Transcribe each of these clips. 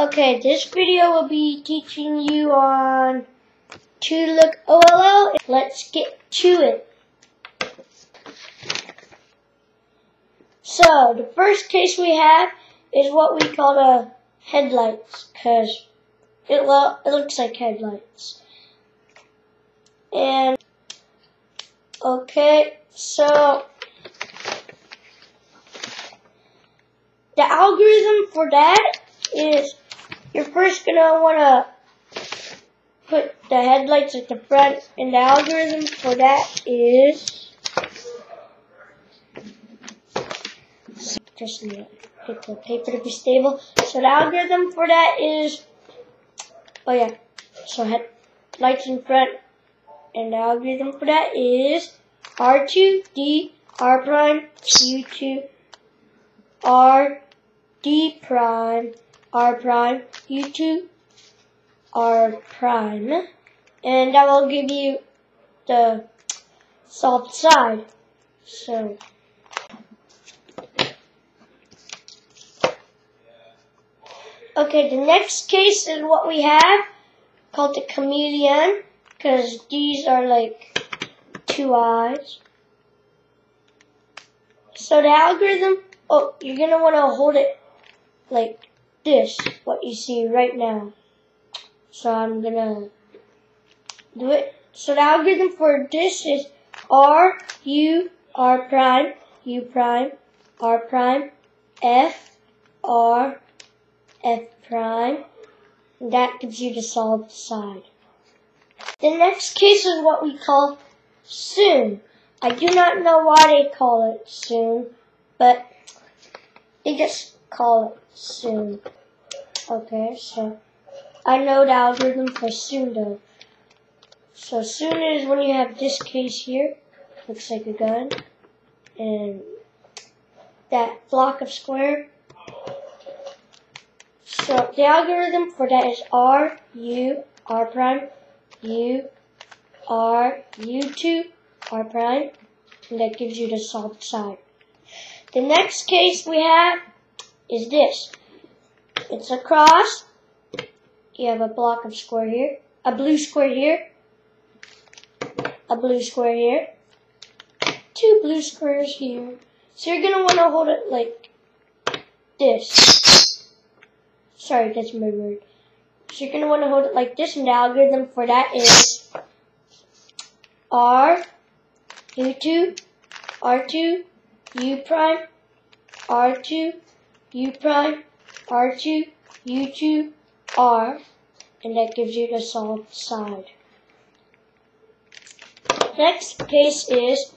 Okay, this video will be teaching you on to-look OLL. Let's get to it. So, the first case we have is what we call the headlights, because it looks like headlights. And, okay, so the algorithm for that is you're first going to want to put the headlights at the front, and the algorithm for that is just hit the paper to be stable. So the algorithm for that is, so headlights in front, and the algorithm for that is R2, D, R prime, U2, R, D prime, R prime, U2, R prime, and that will give you the solved side. So, okay, the next case is what we have called the chameleon, because these are like two eyes. So the algorithm, you're going to want to hold it like this, what you see right now. So I'm going to do it. So the algorithm for this is R, U, R prime, U prime, R prime, F, R, F prime. And that gives you the solved side. The next case is what we call soon. I do not know why they call it soon, but they just call it soon. Okay, so I know the algorithm for soon though. So soon is when you have this case here, looks like a gun, and that block of square. So the algorithm for that is R, U, R prime, U, R, U2, R prime, and that gives you the solved side. The next case we have is this. It's a cross. You have a block of square here, a blue square here, a blue square here, two blue squares here. So you're going to want to hold it like this. Sorry, that's my word. So you're going to want to hold it like this, and the algorithm for that is R, U2, R2, U prime, R2, U prime, R2, U2, R, and that gives you the solved side. Next case is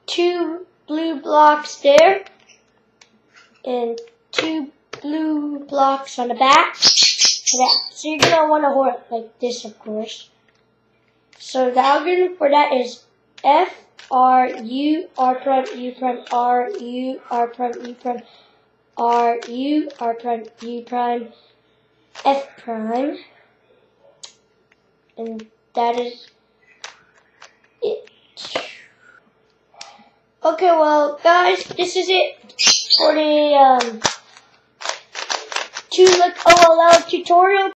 two blue blocks there, and two blue blocks on the back. So you're going to want to hold it like this, of course. So the algorithm for that is F, R, U, R prime, U prime, R, U, R prime, U prime, R, U, R prime, U prime, F prime. And that is it. Okay, well, guys, this is it for the to-look OLL tutorial.